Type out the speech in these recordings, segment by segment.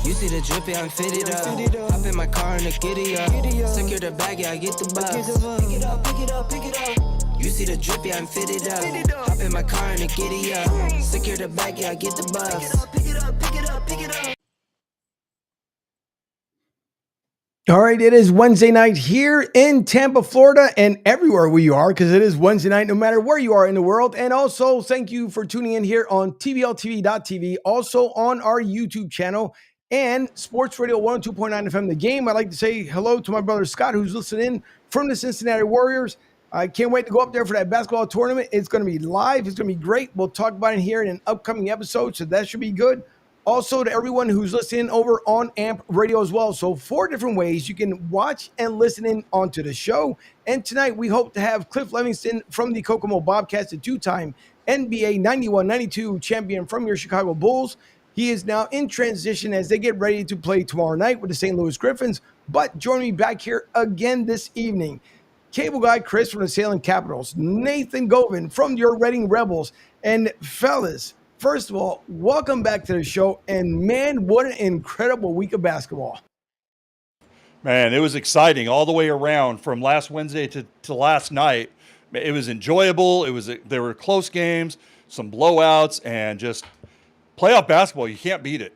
You see the drip, yeah, I'm fitted up. Hop in my car and the giddy up. Secure the bag, yeah, I get the bus. Pick it up, pick it up, pick it up. You see the drip, yeah, I'm fitted up. Hop in my car and the giddy up. Secure the bag, yeah, I get the bus. Pick it up, pick it up, pick it up. All right, it is Wednesday night here in Tampa, Florida, and everywhere we are, because it is Wednesday night no matter where you are in the world. And also, thank you for tuning in here on TBLTV.tv, also on our YouTube channel and Sports Radio 102.9 FM The Game. I'd like to say hello to my brother Scott, who's listening in from the Cincinnati Warriors. I can't wait to go up there for that basketball tournament. It's going to be live. It's going to be great. We'll talk about it here in an upcoming episode, so that should be good. Also, to everyone who's listening over on AMP Radio as well. So 4 different ways you can watch and listen in onto the show. And tonight, we hope to have Cliff Levingston from the Kokomo BobKats, the 2-time NBA 91-92 champion from your Chicago Bulls. He is now in transition as they get ready to play tomorrow night with the St. Louis Griffins. But join me back here again this evening. Cable Guy Chris from the Salem Capitals, Nathan Govan from your Reading Rebels, and fellas, first of all, welcome back to the show. And man, what an incredible week of basketball. Man, it was exciting all the way around from last Wednesday to last night. It was enjoyable. There were close games, some blowouts, and just playoff basketball. You can't beat it.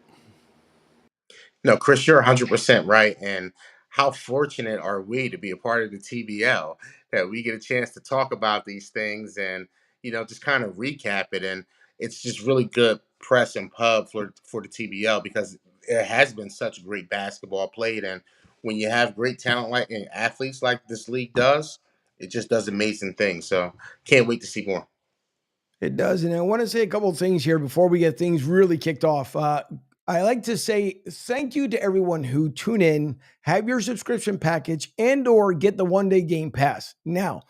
No, Chris, you're 100% right. And how fortunate are we to be a part of the TBL that we get a chance to talk about these things and, just kind of recap it. And it's just really good press and pub for the TBL because it has been such great basketball played. And when you have great talent and athletes like this league does, it just does amazing things. So can't wait to see more. It does. And I want to say a couple of things here before we get things really kicked off. I like to say thank you to everyone who tune in, have your subscription package, and or get the one-day game pass. Now,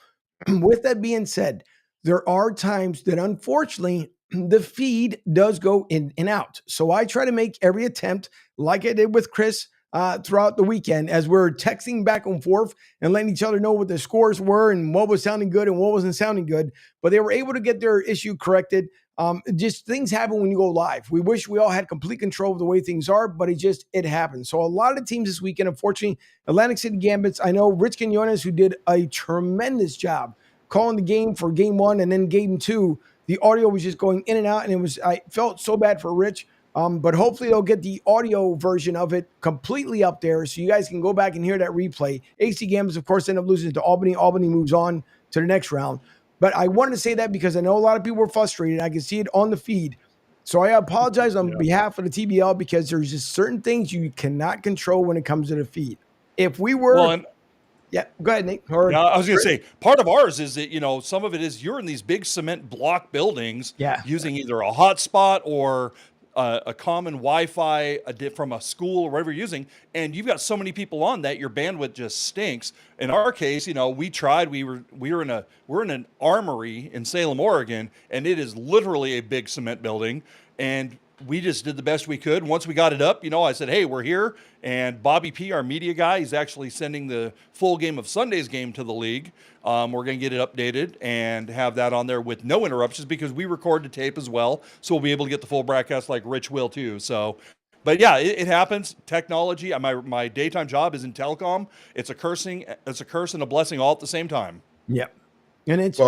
with that being said, there are times that unfortunately the feed does go in and out. So I try to make every attempt, like I did with Chris throughout the weekend, as we're texting back and forth and letting each other know what the scores were and what was sounding good and what wasn't sounding good. But they were able to get their issue corrected. Just things happen when you go live. We wish we all had complete control of the way things are, but it happens. So a lot of the teams this weekend, unfortunately, Atlantic City Gambits, I know Rich Quinones, who did a tremendous job calling the game for game 1 and then game 2, the audio was just going in and out, and I felt so bad for Rich. But hopefully they'll get the audio version of it completely up there so you guys can go back and hear that replay. AC Gambits, of course, end up losing to Albany. Albany moves on to the next round. But I wanted to say that because I know a lot of people were frustrated. I can see it on the feed. So I apologize on behalf of the TBL because there's just certain things you cannot control when it comes to the feed. If we were... Yeah, go ahead, Nate. I was going to say, part of ours is that, some of it is you're in these big cement block buildings using either a hotspot or a common Wi-Fi from a school or whatever you're using, and you've got so many people on that your bandwidth just stinks. In our case, we tried. We're in an armory in Salem, Oregon, and it is literally a big cement building, and we just did the best we could. Once we got it up, I said, hey, we're here. And Bobby P., our media guy, he's actually sending the full game of Sunday's game to the league. We're going to get it updated and have that on there with no interruptions because we record the tape as well. So we'll be able to get the full broadcast like Rich will too. So, but yeah, it happens. Technology, my daytime job is in telecom. It's a curse and a blessing all at the same time. Yep. And it's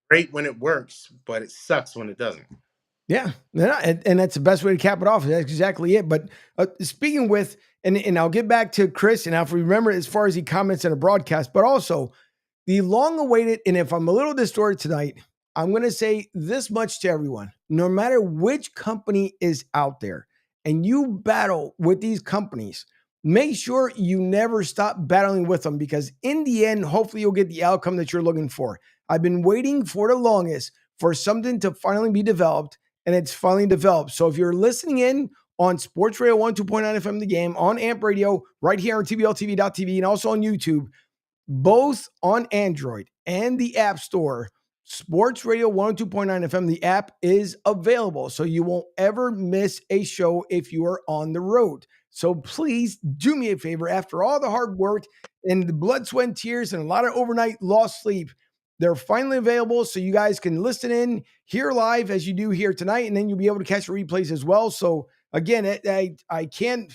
great when it works, but it sucks when it doesn't. Yeah, and that's the best way to cap it off. That's exactly it. But speaking with, and I'll get back to Chris, and if we remember as far as he comments in a broadcast, but also the long-awaited, and if I'm a little distorted tonight, I'm going to say this much to everyone. No matter which company is out there, and you battle with these companies, make sure you never stop battling with them because in the end, hopefully you'll get the outcome that you're looking for. I've been waiting for the longest for something to finally be developed, and it's finally developed. So if you're listening in on Sports Radio 102.9 FM The Game, on AMP Radio, right here on TBLTV.tv, and also on YouTube, both on Android and the App Store, Sports Radio 102.9 FM, the app is available. So you won't ever miss a show if you are on the road. So please do me a favor. After all the hard work and the blood, sweat, and tears and a lot of overnight lost sleep, they're finally available so you guys can listen in, hear live as you do here tonight, and then you'll be able to catch the replays as well. So again, I can't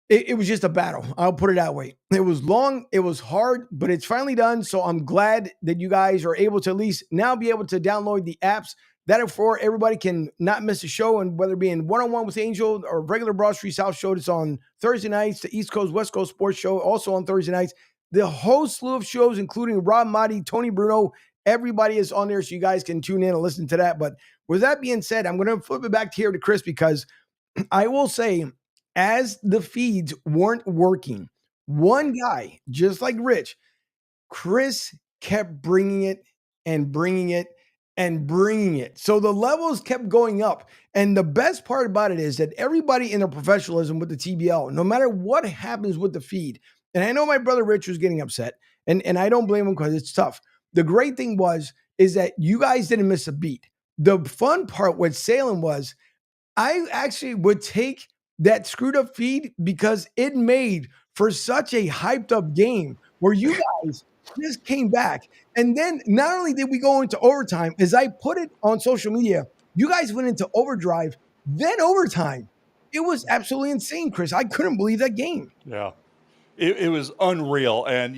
it was just a battle. I'll put it that way. It was long, it was hard, but it's finally done. So I'm glad that you guys are able to at least now be able to download the apps that are for everybody can not miss a show. And whether it be in one-on-one with Angel or regular Broad Street South show, it's on Thursday nights, the East Coast, West Coast sports show, also on Thursday nights. The whole slew of shows, including Rob Motti, Tony Bruno, everybody is on there. So you guys can tune in and listen to that. But with that being said, I'm going to flip it back here to Chris because I will say, as the feeds weren't working, one guy, just like Rich, Chris kept bringing it and bringing it and bringing it. So the levels kept going up. And the best part about it is that everybody in their professionalism with the TBL, no matter what happens with the feed, and I know my brother Rich was getting upset, and I don't blame him because it's tough. The great thing is that you guys didn't miss a beat. The fun part with Salem was I actually would take that screwed up feed because it made for such a hyped up game where you guys just came back. And then not only did we go into overtime, as I put it on social media, you guys went into overdrive, then overtime. It was absolutely insane, Chris. I couldn't believe that game. Yeah, it was unreal. And,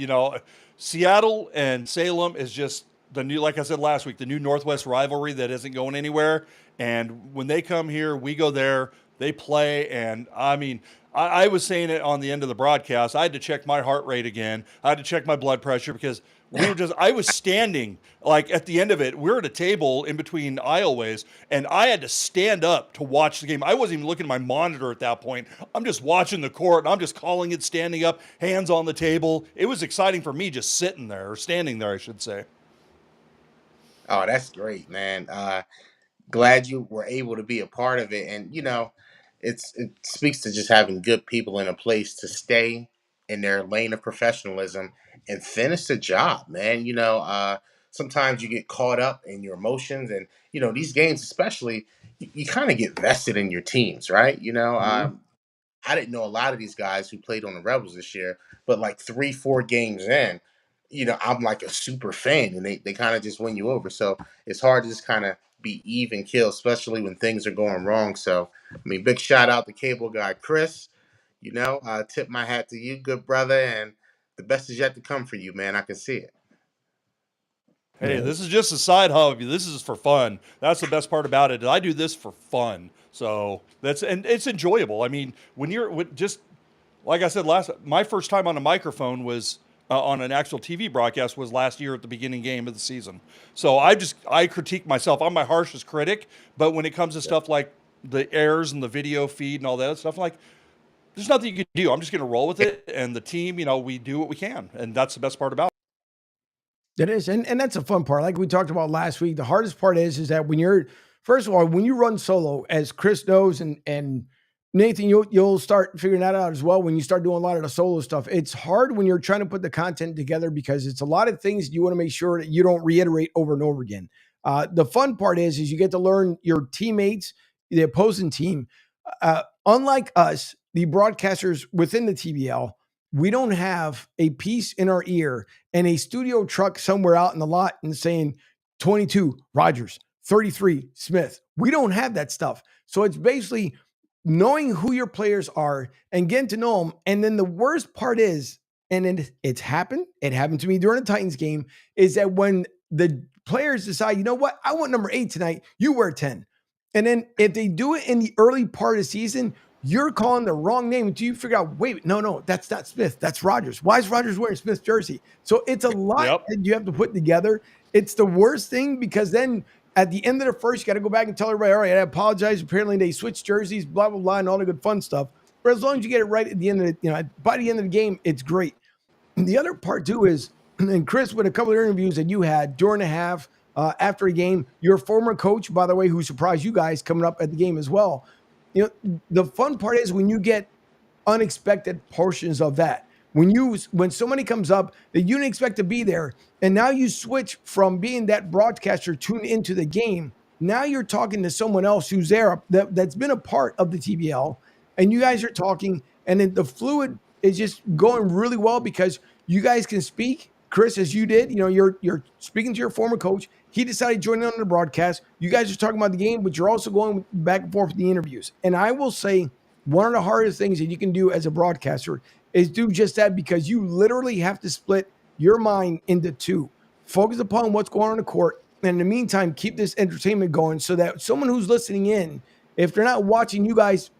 Seattle and Salem is just the new, like I said last week, the new Northwest rivalry that isn't going anywhere. And when they come here, we go there, they play. And I mean, I was saying it on the end of the broadcast. I had to check my heart rate again. I had to check my blood pressure because I was standing like at the end of it. We're at a table in between aisleways and I had to stand up to watch the game. I wasn't even looking at my monitor at that point. I'm just watching the court and I'm just calling it, standing up, hands on the table. It was exciting for me just sitting there or standing there, I should say. Oh, that's great, man. Glad you were able to be a part of it. And it speaks to just having good people in a place to stay in their lane of professionalism and finish the job, man. Sometimes you get caught up in your emotions, and these games especially, you kind of get vested in your teams, right? I didn't know a lot of these guys who played on the Rebels this year, but like 3-4 games in, I'm like a super fan, and they kind of just win you over. So it's hard to just kind of be even kill, especially when things are going wrong. So I mean, big shout out to Cable Guy Chris. Tip my hat to you, good brother, and the best is yet to come for you, man. I can see it. Hey, this is just a side hobby. This is for fun. That's the best part about it. I do this for fun. So and it's enjoyable. I mean, when you're just like I said my first time on a microphone was on an actual TV broadcast was last year at the beginning game of the season. So I critique myself. I'm my harshest critic, but when it comes to stuff like the errors and the video feed and all that stuff, like there's nothing you can do. I'm just going to roll with it. And the team, we do what we can. And that's the best part about it. It is. And that's a fun part. Like we talked about last week, the hardest part is that when first of all, when you run solo, as Chris knows, and Nathan, you'll start figuring that out as well. When you start doing a lot of the solo stuff, it's hard when you're trying to put the content together because it's a lot of things you want to make sure that you don't reiterate over and over again. The fun part is you get to learn your teammates, the opposing team. Unlike us, the broadcasters within the TBL, we don't have a piece in our ear and a studio truck somewhere out in the lot and saying 22 Rogers, 33 Smith. We don't have that stuff. So it's basically knowing who your players are and getting to know them. And then the worst part is, and it's happened. It happened to me during the Titans game, is that when the players decide, you know what, I want number 8 tonight, you wear 10. And then if they do it in the early part of the season, you're calling the wrong name until you figure out, wait, no, that's not Smith. That's Rogers. Why is Rogers wearing Smith's jersey? So it's a lot that you have to put together. It's the worst thing because then at the end of the first, you got to go back and tell everybody, all right, I apologize. Apparently they switched jerseys, blah, blah, blah, and all the good fun stuff. But as long as you get it right at the end of by the end of the game, it's great. And the other part too is, and Chris, with a couple of interviews that you had during the half, after a game, your former coach, by the way, who surprised you guys coming up at the game as well. The fun part is when you get unexpected portions of that. When somebody comes up that you didn't expect to be there, and now you switch from being that broadcaster tuned into the game. Now you're talking to someone else who's there that's been a part of the TBL, and you guys are talking, and then the fluid is just going really well because you guys can speak. Chris, as you did, you're speaking to your former coach. He decided to join in on the broadcast. You guys are talking about the game, but you're also going back and forth with the interviews. And I will say one of the hardest things that you can do as a broadcaster is do just that, because you literally have to split your mind into two. Focus upon what's going on in the court, and in the meantime, keep this entertainment going so that someone who's listening in, if they're not watching you guys,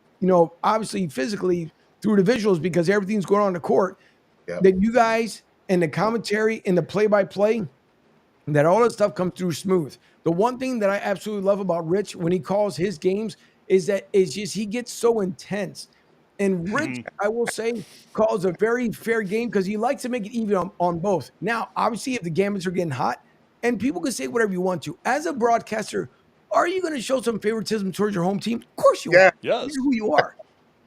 obviously physically through the visuals because everything's going on in the court, Yep. that you guys and the commentary and the play-by-play, that all that stuff comes through smooth. The one thing that I absolutely love about Rich when he calls his games is that it's just he gets so intense. And Rich, I will say, calls a very fair game because he likes to make it even on both. Now, obviously, if the gambits are getting hot, and people can say whatever you want to, as a broadcaster, are you going to show some favoritism towards your home team? Of course you are. Yes. This is who you are.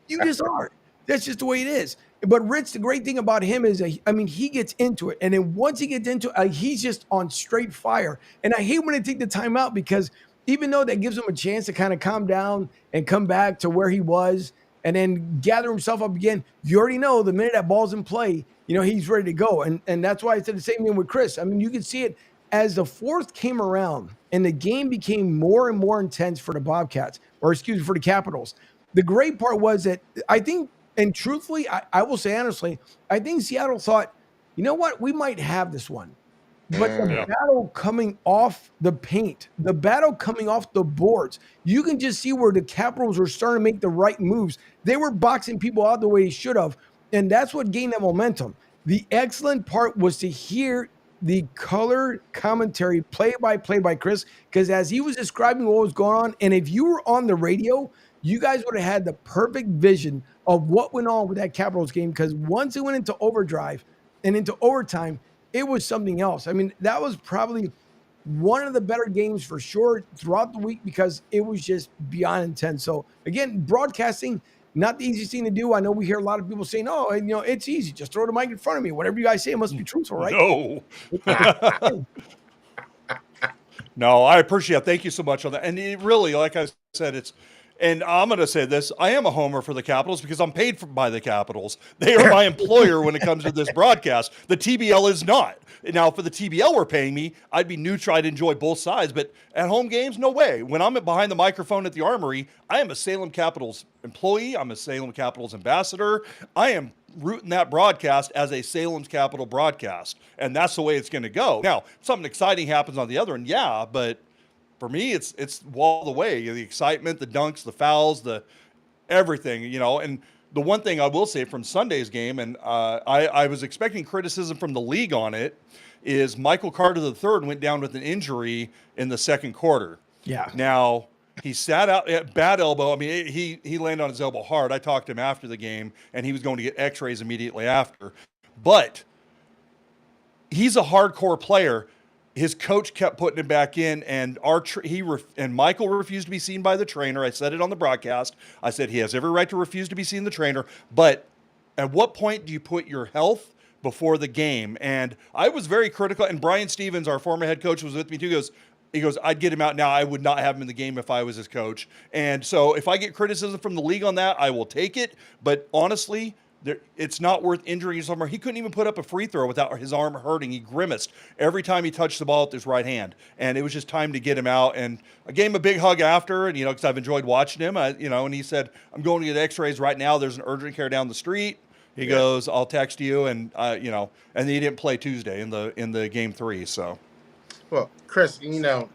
You just are. That's just the way it is. But Rich, the great thing about him is, he gets into it. And then once he gets into it, he's just on straight fire. And I hate when they take the time out because even though that gives him a chance to kind of calm down and come back to where he was and then gather himself up again, you already know the minute that ball's in play, he's ready to go. And that's why I said the same thing with Chris. I mean, you can see it as the fourth came around and the game became more and more intense for the BobKats, for the Capitals. The great part was that I think, and truthfully, I will say honestly, I think Seattle thought, you know what, we might have this one. But the battle coming off the paint, the battle coming off the boards, you can just see where the Capitals were starting to make the right moves. They were boxing people out the way they should have. And that's what gained that momentum. The excellent part was to hear the color commentary play-by-play by Chris, because as he was describing what was going on, and if you were on the radio, you guys would have had the perfect vision of what went on with that Capitals game, because once it went into overdrive and into overtime, it was something else. I mean, that was probably one of the better games for sure throughout the week because it was just beyond intense. So again, broadcasting, not the easiest thing to do. I know we hear a lot of people saying, "Oh, it's easy. Just throw the mic in front of me. Whatever you guys say, it must be truthful, right?" No. No, I appreciate it. Thank you so much on that. And it really, like I said, and I'm going to say this, I am a homer for the Capitals because I'm paid by the Capitals. They are my employer when it comes to this broadcast. The TBL is not. Now, for the TBL were paying me, I'd be neutral. I'd enjoy both sides. But at home games, no way. When I'm behind the microphone at the Armory, I am a Salem Capitals employee. I'm a Salem Capitals ambassador. I am rooting that broadcast as a Salem's Capital broadcast. And that's the way it's going to go. Now, if something exciting happens on the other end, yeah, but for me, it's wall the way. The excitement, the dunks, the fouls, the everything, And the one thing I will say from Sunday's game, and I was expecting criticism from the league on it, is Michael Carter III went down with an injury in the second quarter. Yeah. Now, he sat out at bad elbow. I mean, he landed on his elbow hard. I talked to him after the game, and he was going to get x-rays immediately after. But he's a hardcore player. His coach kept putting him back in, and Michael refused to be seen by the trainer. I said it on the broadcast. I said he has every right to refuse to be seen by the trainer, but at what point do you put your health before the game? And I was very critical, and Brian Stevens, our former head coach, was with me too. He goes, I'd get him out now. I would not have him in the game if I was his coach. And so if I get criticism from the league on that, I will take it. But honestly, it's not worth injuring his arm. He couldn't even put up a free throw without his arm hurting. He grimaced every time he touched the ball with his right hand. And it was just time to get him out. And I gave him a big hug after, and because I've enjoyed watching him. And he said, I'm going to get x-rays right now. There's an urgent care down the street. He goes, I'll text you. And, and he didn't play Tuesday in the game 3. So. Well, Chris, to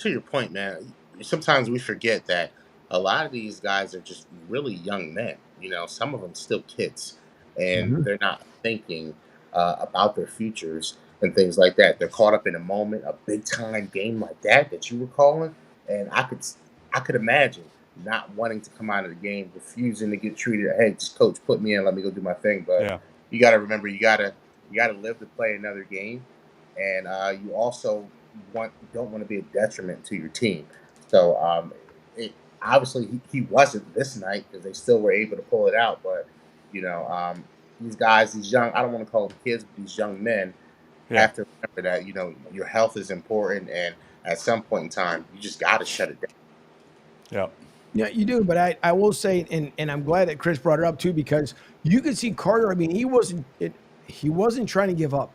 your point, man, sometimes we forget that a lot of these guys are just really young men. Some of them still kids, and they're not thinking about their futures and things like that. They're caught up in a moment, a big time game like that you were calling, and I could imagine not wanting to come out of the game, refusing to get treated. Hey, just coach, put me in, let me go do my thing. But you got to remember, you got to live to play another game, and you also don't want to be a detriment to your team. So obviously he wasn't this night because they still were able to pull it out. But these guys, these young, I don't want to call them kids, but these young men have to remember that your health is important, and at some point in time you just got to shut it down. Yeah, you do. But I will say, and I'm glad that Chris brought it up too, because you could see Carter. I mean, he wasn't trying to give up.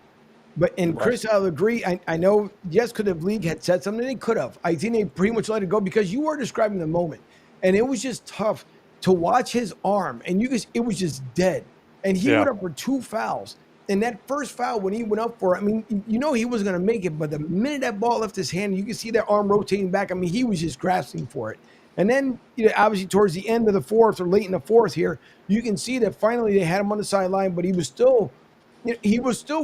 But Chris, I'll agree. I know, yes, could have league had said something? They could have. I think they pretty much let it go because you were describing the moment. And it was just tough to watch his arm, and it was just dead. And he went up for 2 fouls. And that first foul, when he went up for it, I mean, he wasn't going to make it, but the minute that ball left his hand, you can see that arm rotating back. I mean, he was just grasping for it. And then, obviously, towards the end of the fourth or late in the fourth here, you can see that finally they had him on the sideline, but he was still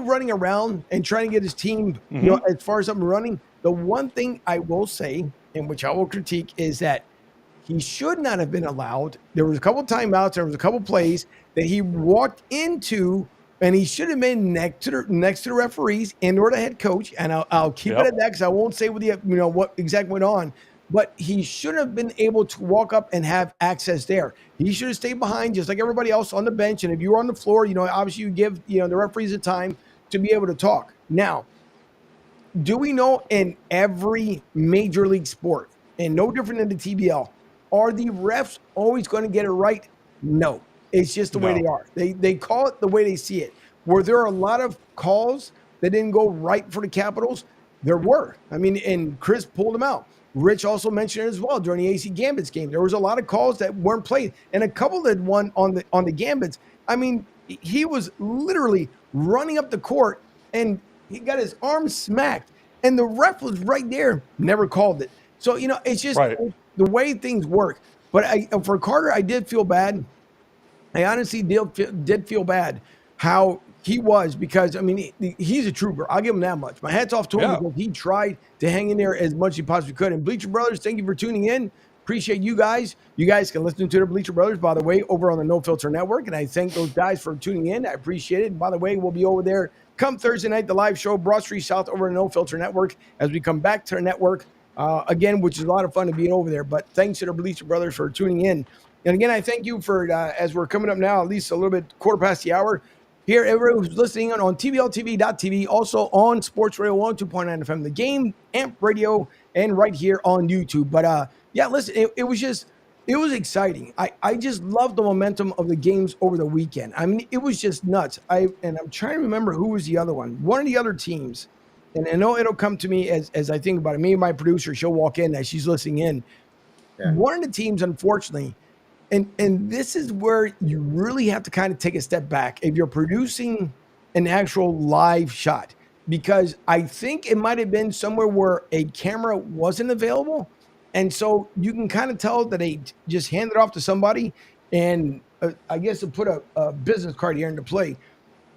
running around and trying to get his team, as far as up and running. The one thing I will say, and which I will critique, is that he should not have been allowed. There was a couple of timeouts. There was a couple of plays that he walked into, and he should have been next to the referees and or the head coach. And I'll keep it at that because I won't say what exactly went on. But he should have been able to walk up and have access there. He should have stayed behind just like everybody else on the bench. And if you were on the floor, obviously you give the referees the time to be able to talk. Now, do we know in every major league sport, and no different than the TBL, are the refs always going to get it right? No. It's just the way they are. They call it the way they see it. Were there a lot of calls that didn't go right for the Capitals? There were. I mean, and Chris pulled them out. Rich also mentioned it as well during the AC Gambits game. There was a lot of calls that weren't played, and a couple that won on the Gambits. I mean, he was literally running up the court, and he got his arm smacked, and the ref was right there, never called it. So, it's just the way things work. But for Carter, I did feel bad. I honestly did feel bad how he was, because, I mean, he's a trooper. I'll give him that much. My hat's off to him because he tried to hang in there as much as he possibly could. And Bleacher Brothers, thank you for tuning in. Appreciate you guys. You guys can listen to the Bleacher Brothers, by the way, over on the No Filter Network. And I thank those guys for tuning in. I appreciate it. And by the way, we'll be over there come Thursday night, the live show, Broad Street South, over on the No Filter Network, as we come back to the network again, which is a lot of fun to be over there. But thanks to the Bleacher Brothers for tuning in. And again, I thank you for, as we're coming up now, at least a little bit quarter past the hour, here, everyone who's listening on TBLTV.tv, also on Sports Radio 102.9 FM, The Game, AMP Radio, and right here on YouTube. But listen, it was exciting. I just love the momentum of the games over the weekend. I mean, it was just nuts. I'm trying to remember who was the other one. One of the other teams, and I know it'll come to me as I think about it. Me and my producer, she'll walk in as she's listening in. Yeah. One of the teams, unfortunately, and this is where you really have to kind of take a step back if you're producing an actual live shot, because I think it might have been somewhere where a camera wasn't available. And so you can kind of tell that they just handed it off to somebody. And I guess to put a business card here into play,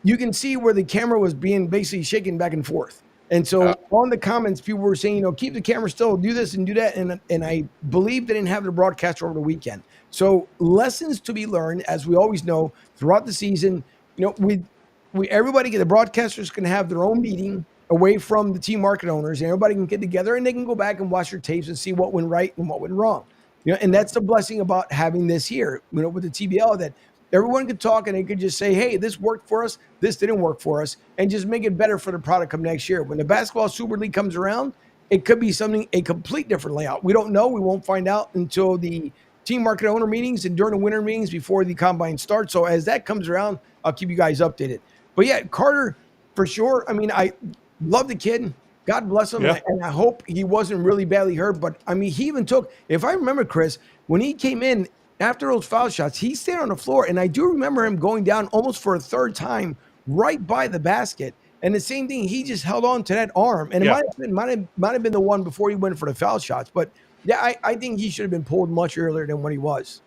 you can see where the camera was being basically shaken back and forth. And so on the comments, people were saying, keep the camera still, do this and do that. And I believe they didn't have the broadcaster over the weekend. So lessons to be learned, as we always know, throughout the season. Everybody, the broadcasters can have their own meeting away from the team market owners, and everybody can get together and they can go back and watch their tapes and see what went right and what went wrong. And that's the blessing about having this here, with the TBL, that everyone could talk and they could just say, hey, this worked for us, this didn't work for us, and just make it better for the product come next year. When the Basketball Super League comes around, it could be a complete different layout. We don't know. We won't find out until the team market owner meetings and during the winter meetings before the combine starts. So as that comes around, I'll keep you guys updated. But yeah, Carter, for sure. I mean, I love the kid. God bless him. Yeah. And I hope he wasn't really badly hurt. But I mean, he even took, if I remember, Chris, when he came in after those foul shots, he stayed on the floor. And I do remember him going down almost for a third time right by the basket. And the same thing, he just held on to that arm. And it might have been the one before he went for the foul shots. But yeah, I think he should have been pulled much earlier than what he was.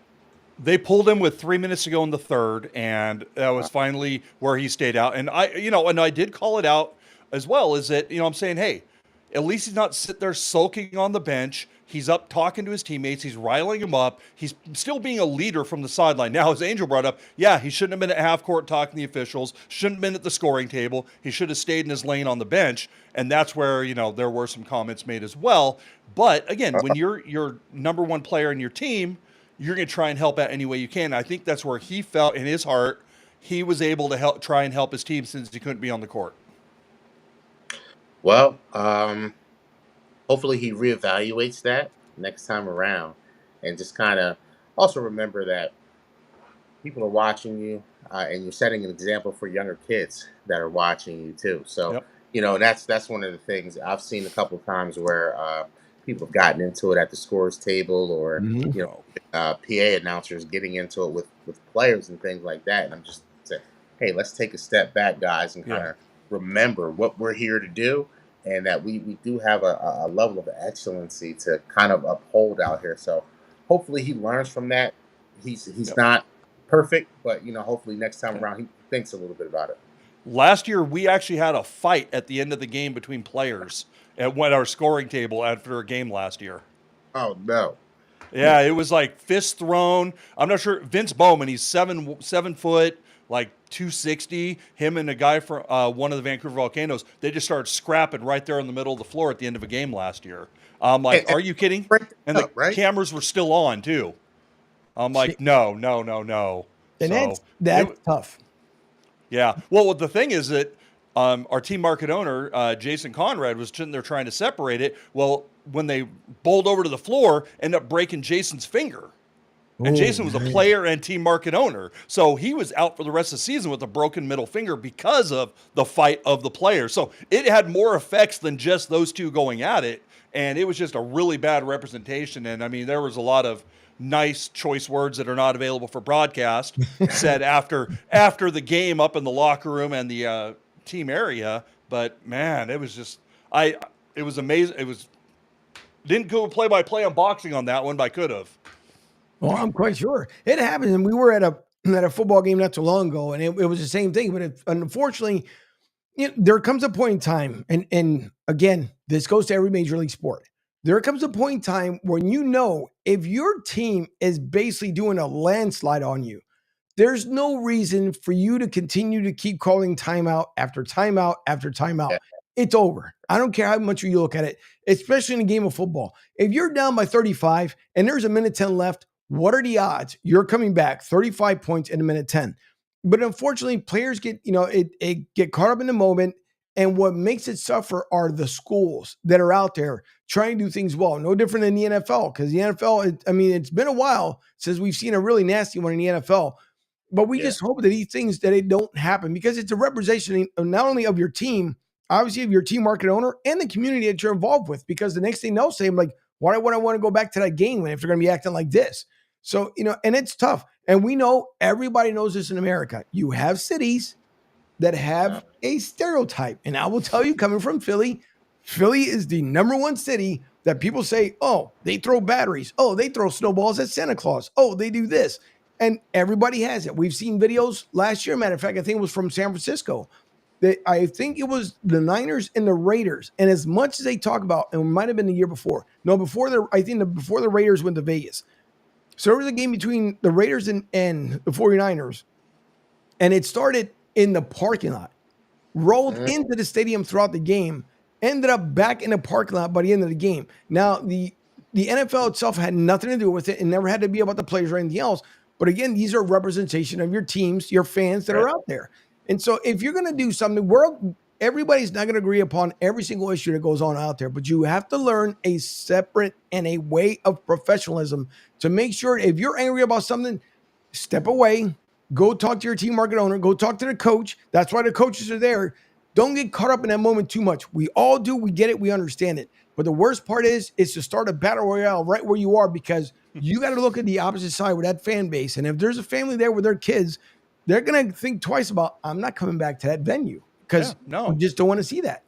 They pulled him with 3 minutes to go in the third, and that was finally where he stayed out. And I did call it out as well, is that, I'm saying, hey, at least he's not sitting there sulking on the bench. He's up talking to his teammates. He's riling them up. He's still being a leader from the sideline. Now, as Angel brought up, he shouldn't have been at half court talking to the officials, shouldn't have been at the scoring table. He should have stayed in his lane on the bench. And that's where, there were some comments made as well. But again, when you're number one player in your team, you're going to try and help out any way you can. I think that's where he felt in his heart he was able to try and help his team since he couldn't be on the court. Well, hopefully he reevaluates that next time around, and just kind of also remember that people are watching you, and you're setting an example for younger kids that are watching you too. So, that's one of the things I've seen a couple of times where people have gotten into it at the scores table, or Mhm. you know, PA announcers getting into it with players and things like that. And I'm just saying, hey, let's take a step back, guys, and kind Yeah. of remember what we're here to do, and that we do have a level of excellency to kind of uphold out here. So hopefully he learns from that. He's Yep. not perfect, but hopefully next time Okay. around he thinks a little bit about it. Last year, we actually had a fight at the end of the game between players at our scoring table after a game last year. Oh no. Yeah, it was like fist thrown. I'm not sure. Vince Bowman, he's 7 foot, like 260. Him and a guy from one of the Vancouver Volcanoes, they just started scrapping right there in the middle of the floor at the end of a game last year. I'm like, And are you kidding? break it And the up, right? cameras were still on too. I'm See, like, no, no, no, no. and So that's it, tough. yeah. Well, the thing is that our team market owner, Jason Conrad, was sitting there trying to separate it. Well, when they bowled over to the floor, ended up breaking Jason's finger. And Oh, Jason was a man. player and team market owner. So he was out for the rest of the season with a broken middle finger because of the fight of the players. So it had more effects than just those two going at it. And it was just a really bad representation. And I mean, there was a lot of nice choice words that are not available for broadcast said after the game up in the locker room and the team area. But man, it was just it was amazing. It was didn't go play by play on boxing on that one, but I could have. Well, I'm quite sure it happens. And we were at a football game not too long ago, and it was the same thing. But unfortunately, there comes a point in time, and again, this goes to every major league sport. There comes a point in time when if your team is basically doing a landslide on you, there's no reason for you to continue to keep calling timeout after timeout after timeout. Yeah. It's over. I don't care how much you look at it, especially in a game of football. If you're down by 35 and there's a minute 10 left, what are the odds you're coming back 35 points in a minute 10? But unfortunately, players get caught up in the moment. And what makes it suffer are the schools that are out there trying to do things well. No different than the NFL, because the NFL, it's been a while since we've seen a really nasty one in the NFL. But we just hope that these things that it don't happen, because it's a representation of not only of your team, obviously of your team market owner and the community that you're involved with. Because the next thing they'll say, I'm like, why would I want to go back to that game if they're going to be acting like this? So, and it's tough. And we know, everybody knows this in America. You have cities that have a stereotype. And I will tell you, coming from Philly, Philly is the number one city that people say, oh, they throw batteries. Oh, they throw snowballs at Santa Claus. Oh, they do this. And everybody has it. We've seen videos last year. Matter of fact, I think it was from San Francisco. I think it was the Niners and the Raiders. And as much as they talk about, and it might have been the year before. No, before the Raiders went to Vegas. So there was a game between the Raiders and the 49ers. And it started in the parking lot, rolled into the stadium throughout the game, ended up back in the parking lot by the end of the game. Now, the NFL itself had nothing to do with it and never had to be about the players or anything else. But again, these are representation of your teams, your fans that are out there. And so if you're going to do something, everybody's not going to agree upon every single issue that goes on out there, but you have to learn a separate and a way of professionalism to make sure if you're angry about something, step away, go talk to your team market owner, go talk to the coach. That's why the coaches are there. Don't get caught up in that moment too much. We all do. We get it. We understand it. But the worst part is to start a battle royale right where you are, because you got to look at the opposite side with that fan base. And if there's a family there with their kids, they're going to think twice about, I'm not coming back to that venue, because we just don't want to see that.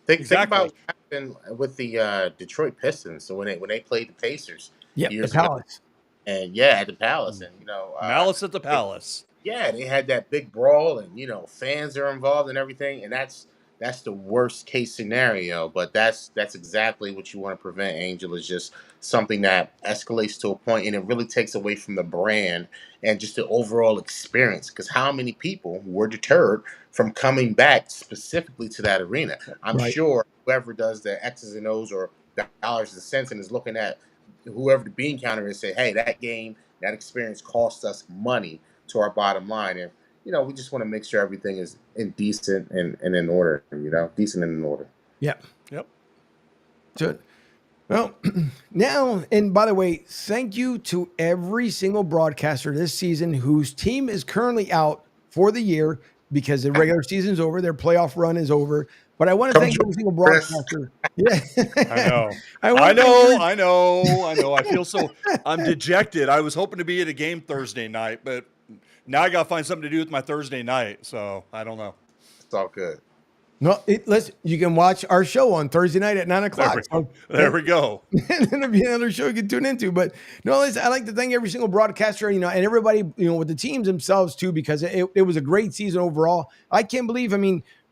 Think about what happened with the Detroit Pistons. So when they played the Pacers years the Palace. ago, and at the Palace, and Malice at the Palace. They had that big brawl, and fans are involved and everything, and that's the worst case scenario. But that's exactly what you want to prevent, Angel. Is just something that escalates to a point, and it really takes away from the brand and just the overall experience. Because how many people were deterred from coming back specifically to that arena? I'm sure whoever does the X's and O's or the dollars and cents and is looking at whoever the bean counter is, say, hey, that game, that experience cost us money to our bottom line. And we just want to make sure everything is decent and in order, decent and in order. Yep. Good. Well, now, and by the way, thank you to every single broadcaster this season whose team is currently out for the year, because the regular season's over, their playoff run is over. But I want to thank every single broadcaster Yeah. I know. I know. I'm dejected. I was hoping to be at a game Thursday night, but now I got to find something to do with my Thursday night. So I don't know. It's all good. No, listen, you can watch our show on Thursday night at 9:00. There we go. And it'll be another show you can tune into. But no, listen, I like to thank every single broadcaster, and everybody, with the teams themselves too, because it was a great season overall. I can't believe,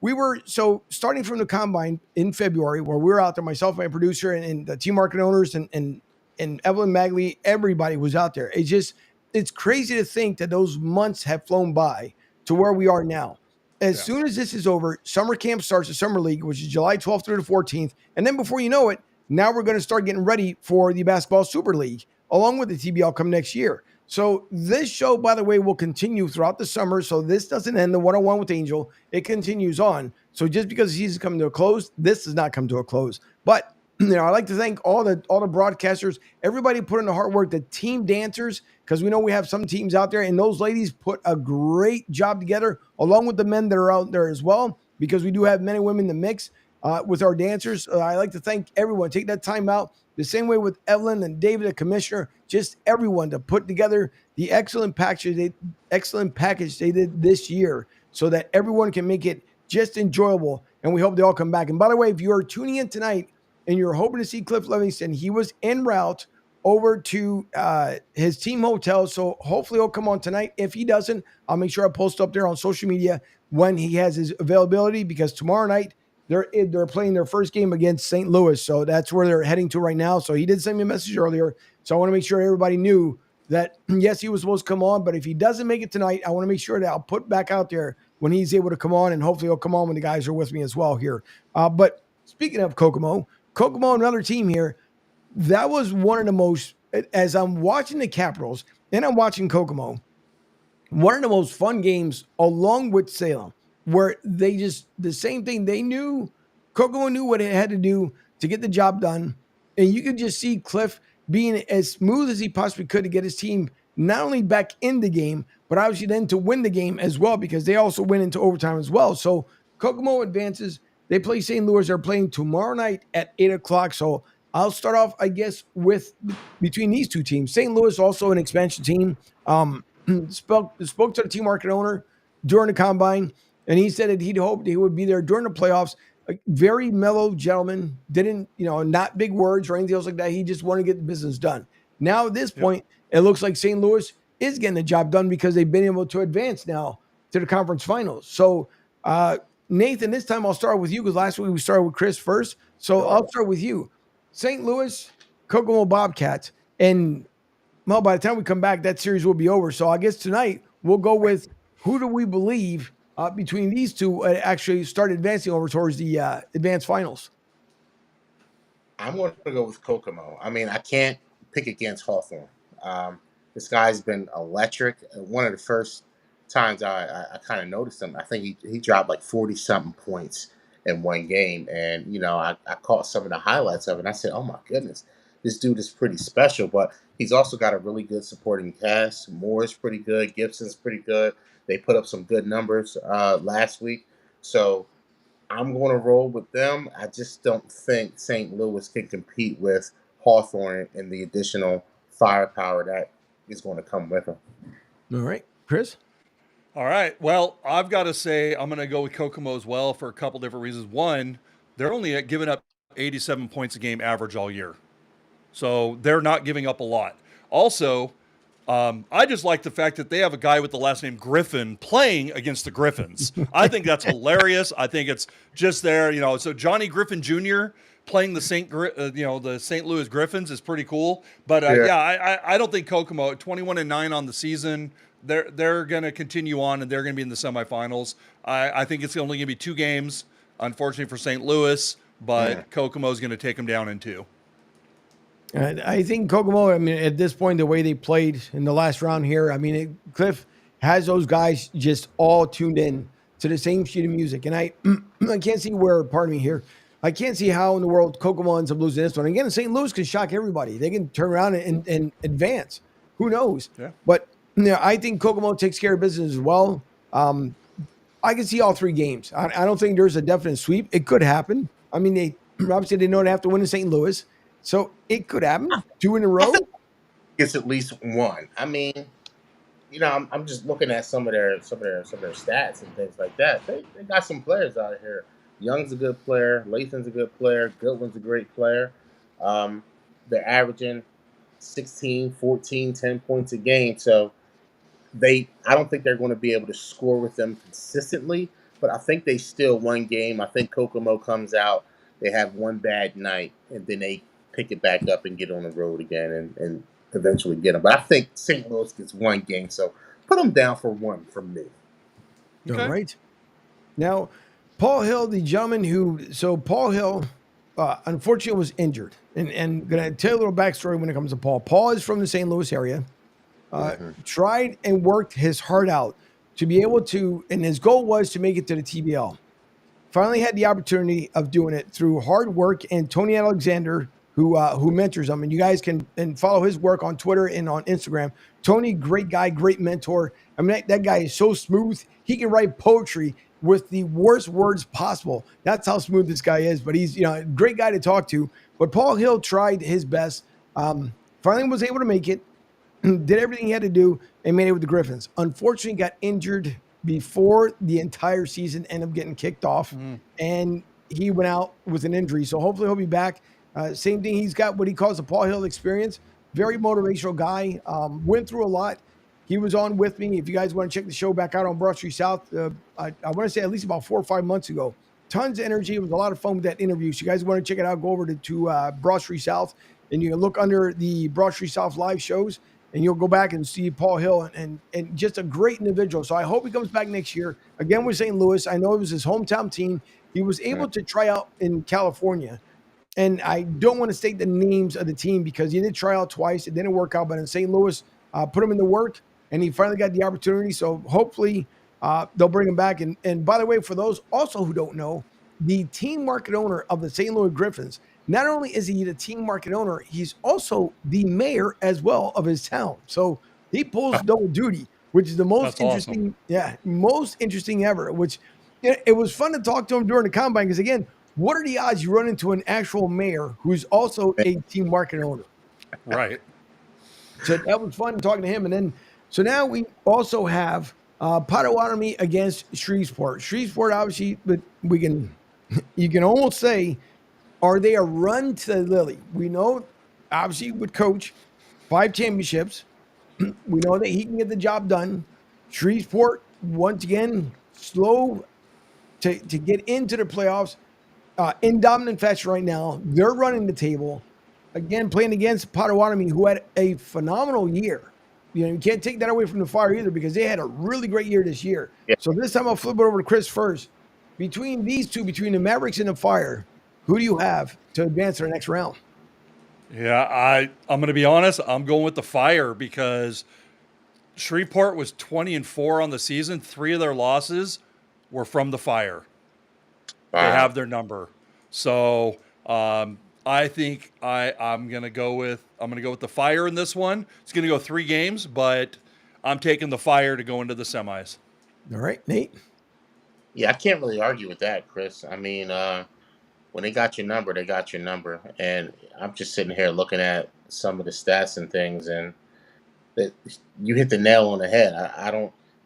we were starting from the combine in February, where we were out there, myself, my producer, and the team market owners, and Evelyn Magley, everybody was out there. It's crazy to think that those months have flown by to where we are now. As soon as this is over, summer camp starts, the summer league, which is July 12th through the 14th. And then before you know it, now we're going to start getting ready for the Basketball Super League, along with the TBL come next year. So this show, by the way, will continue throughout the summer. So this doesn't end the one-on-one with Angel. It continues on. So just because the season's coming to a close, this does not come to a close. But I'd like to thank all the broadcasters, everybody put in the hard work, the team dancers, because we know we have some teams out there, and those ladies put a great job together, along with the men that are out there as well, because we do have men and women in the mix with our dancers. I'd like to thank everyone. Take that time out. The same way with Evelyn and David, the commissioner, just everyone to put together the excellent package they did this year, so that everyone can make it just enjoyable. And we hope they all come back. And by the way, if you are tuning in tonight and you're hoping to see Cliff Levingston, he was en route over to his team hotel. So hopefully he'll come on tonight. If he doesn't, I'll make sure I post up there on social media when he has his availability, because tomorrow night they're playing their first game against St. Louis. So that's where they're heading to right now. So he did send me a message earlier. So I want to make sure everybody knew that, yes, he was supposed to come on, but if he doesn't make it tonight, I want to make sure that I'll put back out there when he's able to come on, and hopefully he'll come on when the guys are with me as well here. But speaking of Kokomo, another team here, that was one of the most, as I'm watching the Capitals and I'm watching Kokomo, one of the most fun games along with Salem, where they just, the same thing, Kokomo knew what it had to do to get the job done. And you could just see Cliff being as smooth as he possibly could to get his team not only back in the game, but obviously then to win the game as well, because they also went into overtime as well. So Kokomo advances. They play St. Louis. They're playing tomorrow night at 8:00. So I'll start off, I guess, with between these two teams. St. Louis, also an expansion team, spoke to the team market owner during the combine, and he said that he'd hoped he would be there during the playoffs. A very mellow gentleman, didn't, not big words or anything else like that. He just wanted to get the business done. Now at this point, it looks like St. Louis is getting the job done, because they've been able to advance now to the conference finals. So, Nathan, this time I'll start with you, because last week we started with Chris first. So I'll start with you. St. Louis, Kokomo BobKats, and well, by the time we come back, that series will be over. So I guess tonight we'll go with who do we believe between these two actually start advancing over towards the advanced finals. I'm going to go with Kokomo. I can't pick against Hawthorne. This guy's been electric. One of the first times I kind of noticed him, I think he dropped like 40-something points in one game. And, I caught some of the highlights of it, and I said, oh, my goodness, this dude is pretty special. But he's also got a really good supporting cast. Moore's pretty good. Gibson's pretty good. They put up some good numbers last week. So I'm going to roll with them. I just don't think St. Louis can compete with Hawthorne and the additional firepower that is going to come with them. All right, Chris? All right. Well, I've got to say I'm going to go with Kokomo as well for a couple different reasons. One, they're only giving up 87 points a game average all year. So they're not giving up a lot. Also, I just like the fact that they have a guy with the last name Griffin playing against the Griffins. I think that's hilarious. I think it's just there, so Johnny Griffin Jr. playing the St. Louis Griffins is pretty cool. But I don't think Kokomo, 21-9 on the season, they're going to continue on, and they're going to be in the semifinals. I think it's only going to be 2 games, unfortunately for St. Louis, but Kokomo is going to take them down in 2. I think Kokomo, at this point, the way they played in the last round here, Cliff has those guys just all tuned in to the same sheet of music. And I can't see I can't see how in the world Kokomo ends up losing this one. Again, St. Louis can shock everybody. They can turn around and advance. Who knows? Yeah. But I think Kokomo takes care of business as well. I can see all 3 games. I don't think there's a definite sweep. It could happen. Obviously, they know they have to win in St. Louis. So it could happen 2 in a I row. think it's at least one. I mean, I'm just looking at some of their stats and things like that. They got some players out here. Young's a good player. Lathan's a good player. Goodwin's a great player. Um, they're averaging 16, 14, 10 points a game. So I don't think they're going to be able to score with them consistently, but I think they still won game. I think Kokomo comes out, they have one bad night, and then they pick it back up and get on the road again and eventually get them. But I think St. Louis gets one game, so put them down for one from me. All Okay. right. Now, Paul Hill, the gentleman Paul Hill, unfortunately was injured. And going to tell you a little backstory when it comes to Paul. Paul is from the St. Louis area. Tried and worked his heart out to be able to, and his goal was to make it to the TBL. Finally had the opportunity of doing it through hard work and Tony Alexander, who mentors him. And you guys can follow his work on Twitter and on Instagram. Tony, great guy, great mentor. I mean, that guy is so smooth. He can write poetry with the worst words possible. That's how smooth this guy is. But he's a great guy to talk to. But Paul Hill tried his best. Finally was able to make it. Did everything he had to do and made it with the Griffins. Unfortunately, got injured before the entire season, ended up getting kicked off, and he went out with an injury. So hopefully he'll be back. Same thing. He's got what he calls the Paul Hill experience. Very motivational guy. Went through a lot. He was on with me. If you guys want to check the show back out on Broad Street South, I want to say at least about 4 or 5 months ago. Tons of energy. It was a lot of fun with that interview. So you guys want to check it out, go over to Broad Street South, and you can look under the Broad Street South live shows, and you'll go back and see Paul Hill and just a great individual. So I hope he comes back next year. Again with St. Louis. I know it was his hometown team. He was able to try out in California. And I don't want to state the names of the team because he did try out twice. It didn't work out. But in St. Louis, put him in the work, and he finally got the opportunity. So hopefully they'll bring him back. And by the way, for those also who don't know, the team market owner of the St. Louis Griffins, not only is he the team market owner, he's also the mayor as well of his town. So he pulls double duty, which is the most interesting, most interesting ever, which it was fun to talk to him during the combine. Because again, what are the odds you run into an actual mayor who's also a team market owner? Right. So that was fun talking to him. And then, so now we also have Potawatomi against Shreveport. Shreveport, obviously, but you can almost say, are they a run to the Lily? We know, obviously, with Coach, 5 championships. We know that he can get the job done. Shreveport, once again, slow to get into the playoffs. In dominant fashion right now. They're running the table. Again, playing against Potawatomi, who had a phenomenal year. You can't take that away from the Fire either because they had a really great year this year. Yeah. So this time I'll flip it over to Chris first. Between these two, between the Mavericks and the Fire, who do you have to advance to the next round? Yeah, I'm going to be honest. I'm going with the Fire because Shreveport was 20-4 on the season. 3 of their losses were from the Fire. Wow. They have their number. So I think I'm going to go with the Fire in this one. It's going to go 3 games, but I'm taking the Fire to go into the semis. All right, Nate. Yeah, I can't really argue with that, Chris. I mean, when they got your number, they got your number. And I'm just sitting here looking at some of the stats and things, and you hit the nail on the head.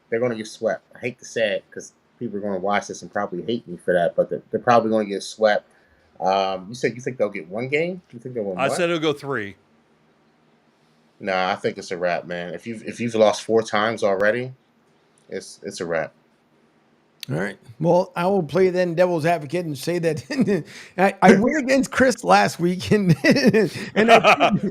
They're going to get swept. I hate to say it because people are going to watch this and probably hate me for that, but they're probably going to get swept. You said you think they'll get 1 game? You think they'll win? I said it'll go 3. Nah, I think it's a wrap, man. If you've lost 4 times already, it's a wrap. All right. Well, I will play then devil's advocate and say that I went against Chris last week, and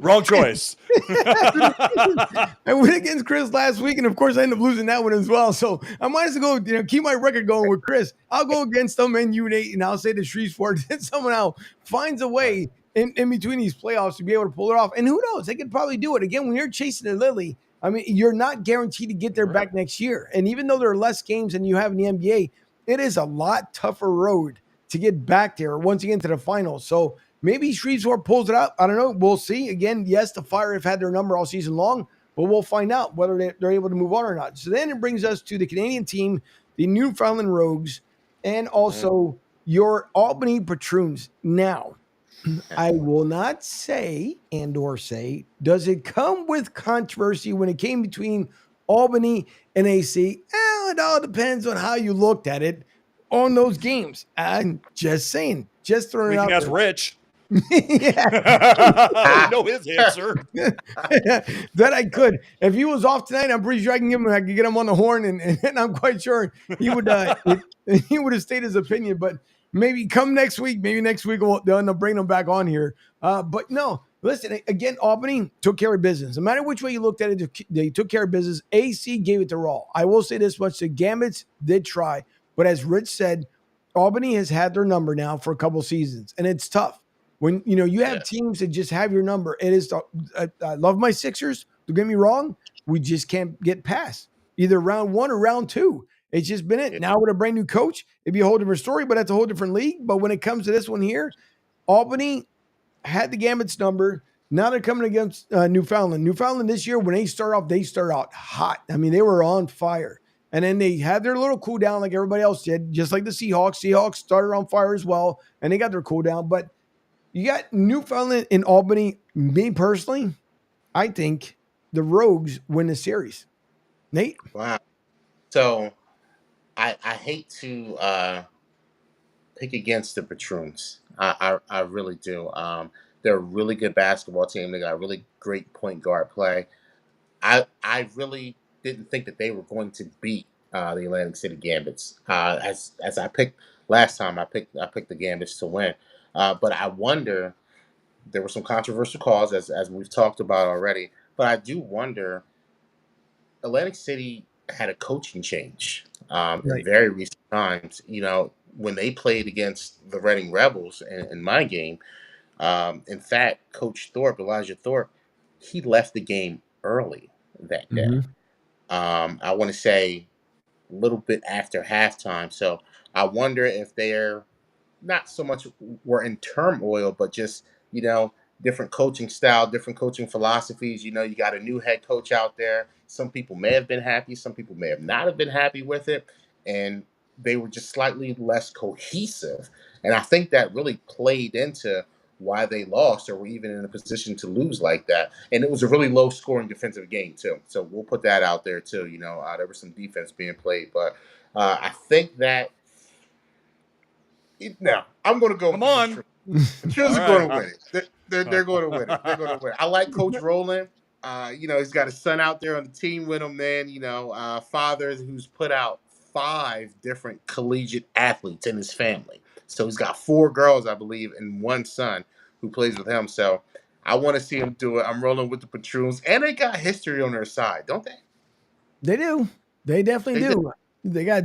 wrong choice. I went against Chris last week, and of course I ended up losing that one as well. So I might as well go, keep my record going with Chris. I'll go against them and you, Nate, and I'll say the Shreveport that somehow finds a way in between these playoffs to be able to pull it off. And who knows? They could probably do it. Again, when you're chasing the Lily, I mean, you're not guaranteed to get there back next year. And even though there are less games than you have in the NBA, it is a lot tougher road to get back there once again to the finals. So maybe Shreveport pulls it out. I don't know. We'll see. Again, yes, the Fire have had their number all season long, but we'll find out whether they're able to move on or not. So then it brings us to the Canadian team, the Newfoundland Rogues, and also your Albany Patroons. Now, I will not say or say, does it come with controversy when it came between Albany and AC? Well, it all depends on how you looked at it on those games. I'm just saying, just throwing We it can out ask there. Rich. Yeah. We know his answer. That I could. If he was off tonight, I'm pretty sure I could get him on the horn, and I'm quite sure he would he would have stated his opinion. But maybe come next week, they'll end up bringing him back on here. But no, listen again. Albany took care of business. No matter which way you looked at it, they took care of business. AC gave it to Raw. I will say this much: the Gambits did try, but as Rich said, Albany has had their number now for a couple seasons, and it's tough. When you have teams that just have your number, it is. I love my Sixers. Don't get me wrong. We just can't get past either round one or round two. It's just been it. Yeah. Now with a brand new coach, it'd be a whole different story. But that's a whole different league. But when it comes to this one here, Albany had the Gambit's number. Now they're coming against Newfoundland. Newfoundland this year, when they start out hot. I mean, they were on fire. And then they had their little cool down like everybody else did, just like the Seahawks. Seahawks started on fire as well, and they got their cool down. But you got Newfoundland and Albany. Me personally, I think the Rogues win the series. Nate? Wow. So I hate to pick against the Patroons. I really do. They're a really good basketball team. They got really great point guard play. I really didn't think that they were going to beat the Atlantic City Gambits. As I picked last time, I picked the Gambits to win. But I wonder. There were some controversial calls as we've talked about already. But I do wonder. Atlantic City had a coaching change in very recent times. When they played against the Reading Rebels in my game. In fact, Coach Thorpe, Elijah Thorpe, he left the game early that day. I want to say a little bit after halftime. So I wonder if they're not so much were in turmoil, but just different coaching style, different coaching philosophies. You got a new head coach out there. Some people may have been happy, some people may have not have been happy with it, and they were just slightly less cohesive. And I think that really played into why they lost or were even in a position to lose like that. And it was a really low scoring defensive game too. So we'll put that out there too. There was some defense being played, but I think that now I'm going to go. Come on. The Trojans are going to win it. They're going to win it. They're going to win it. I like Coach Rowland. He's got a son out there on the team with him, man. Father who's put out 5 different collegiate athletes in his family. So he's got 4 girls, I believe, and 1 son who plays with him. So I want to see him do it. I'm rolling with the Patroons, and they got history on their side, don't they? They do. They definitely do. They got.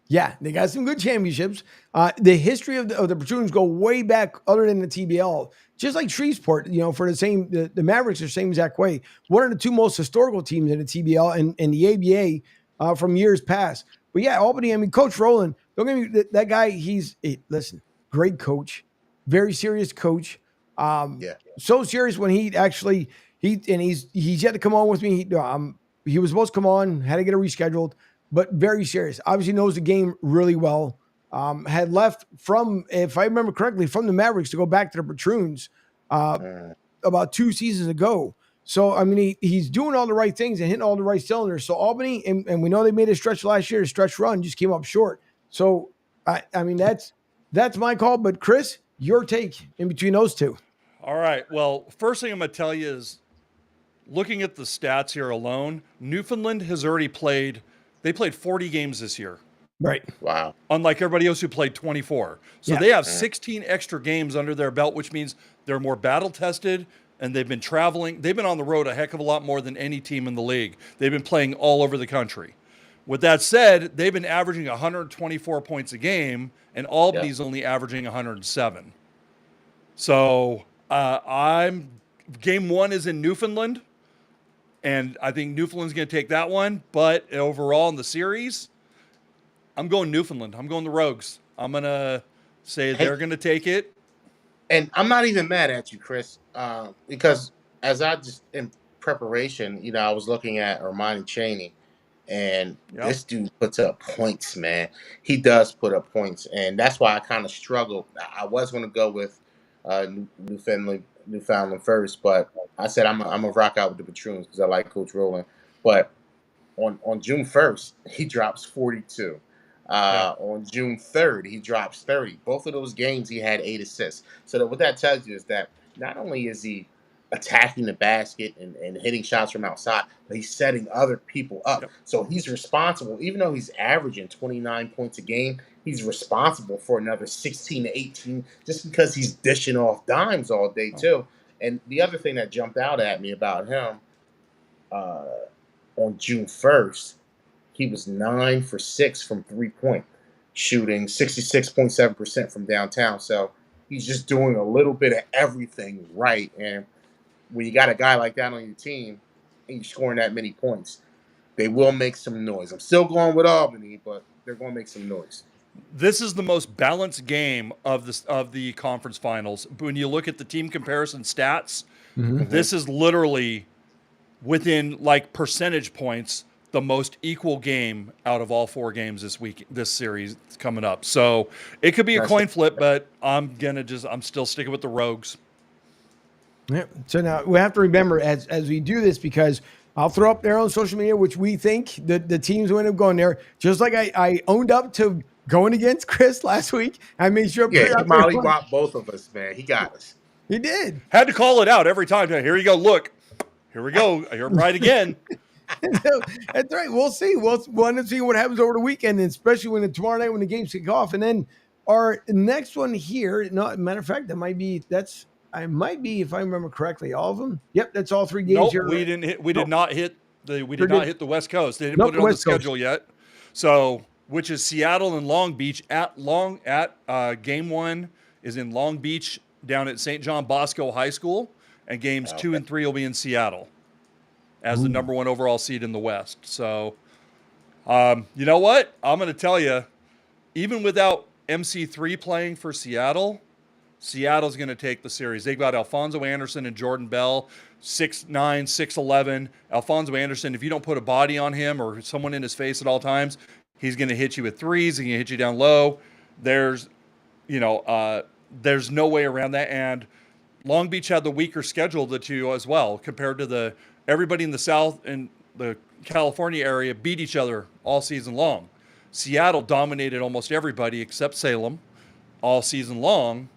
Yeah, they got some good championships. The history of the Patroons go way back, other than the TBL. Just like Shreveport, for the Mavericks are the same exact way. One of the 2 most historical teams in the TBL and the ABA from years past. But yeah, Albany. I mean, Coach Rowland. Don't get me that guy. Listen, great coach, very serious coach. So serious when he's yet to come on with me. He was supposed to come on, had to get it rescheduled. But very serious. Obviously knows the game really well. Had left if I remember correctly, from the Mavericks to go back to the Patroons about 2 seasons ago. So, I mean, he's doing all the right things and hitting all the right cylinders. So Albany, and we know they made a stretch last year, a stretch run, just came up short. So, I mean, that's my call. But Chris, your take in between those 2. All right. Well, first thing I'm going to tell you is, looking at the stats here alone, Newfoundland has already played – they played 40 games this year. Right. Wow. Unlike everybody else who played 24. So they have 16 extra games under their belt, which means they're more battle tested, and they've been traveling. They've been on the road a heck of a lot more than any team in the league. They've been playing all over the country. With that said, they've been averaging 124 points a game, and Albany's only averaging 107. So game 1 is in Newfoundland. And I think Newfoundland's going to take that one. But overall in the series, I'm going Newfoundland. I'm going the Rogues. I'm going to say they're going to take it. And I'm not even mad at you, Chris, because as I just in preparation, I was looking at Armani Chaney, And Yep. this dude puts up points, man. He does put up points, and that's why I kind of struggled. I was going to go with Newfoundland first, but I said I'm gonna rock out with the Patroons because I like Coach Rowland. But on June 1st, he drops 42. Yeah. On June 3rd, he drops 30. Both of those games, he had 8 assists. So what that tells you is that not only is he attacking the basket and hitting shots from outside, but he's setting other people up. Yep. So he's responsible, even though he's averaging 29 points a game, he's responsible for another 16 to 18 just because he's dishing off dimes all day, too. And the other thing that jumped out at me about him, uh, on June 1st, he was 9 for 6 from 3-point, shooting 66.7% from downtown. So he's just doing a little bit of everything right. And when you got a guy like that on your team and you're scoring that many points, they will make some noise. I'm still going with Albany, but they're going to make some noise. This is the most balanced game of the conference finals. When you look at the team comparison stats, this is literally within like percentage points the most equal game out of all 4 games this series coming up. So it could be a coin flip, but I'm still sticking with the Rogues. Yeah. So now we have to remember as we do this, because I'll throw up there on social media, which we think that the teams will end up going there. Just like I owned up to going against Chris last week. I made sure. Yeah, he mollywopped both of us, man. He got us. He did. Had to call it out every time. Here you go. Look, here we go. I hear him right again. That's right. We'll see. We'll end up seeing what happens over the weekend, and especially tomorrow night when the games kick off. And then our next one here, matter of fact, I might be, if I remember correctly, all of them. Yep, that's all 3 games here. We did not hit the West Coast. They didn't put it on the schedule yet. So, which is Seattle and Long Beach game 1 is in Long Beach down at St. John Bosco High School, and games 2 and 3 will be in Seattle as the number 1 overall seed in the West. So, you know what? I'm going to tell you, even without MC3 playing for Seattle's going to take the series. They've got Alfonso Anderson and Jordan Bell, 6'9", 6'11". Alfonso Anderson, if you don't put a body on him or someone in his face at all times, he's going to hit you with threes. He's going to hit you down low. There's no way around that. And Long Beach had the weaker schedule of the two as well, compared to everybody in the South and the California area beat each other all season long. Seattle dominated almost everybody except Salem all season long.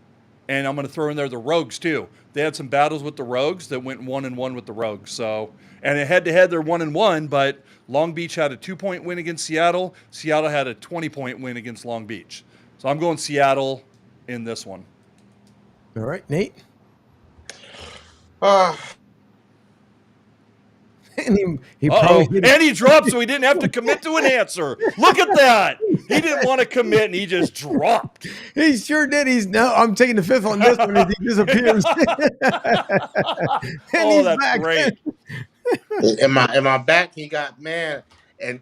And I'm going to throw in there the Rogues too. They had some battles with the Rogues that went 1-1 with the Rogues. So, and head-to-head, they're 1-1, but Long Beach had a 2-point win against Seattle. Seattle had a 20-point win against Long Beach. So I'm going Seattle in this one. All right, Nate? And he dropped, so he didn't have to commit to an answer. Look at that. He didn't want to commit, and he just dropped. He sure did. I'm taking the 5th on this one as he disappears. That's back. Great. In my back, he got, man. And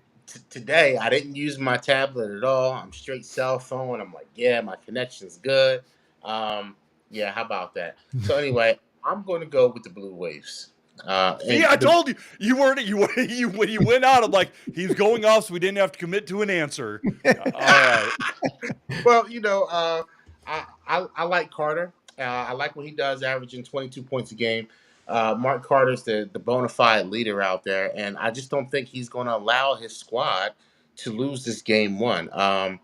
today, I didn't use my tablet at all. I'm straight cell phone. I'm like, yeah, my connection's good. Yeah, how about that? So anyway, I'm going to go with the Blue Waves. I told you weren't. When you went out, I'm like, he's going off, so we didn't have to commit to an answer. All right. Well, I like Carter. I like what he does, averaging 22 points a game. Mark Carter's the bona fide leader out there, and I just don't think he's going to allow his squad to lose this game 1. I'm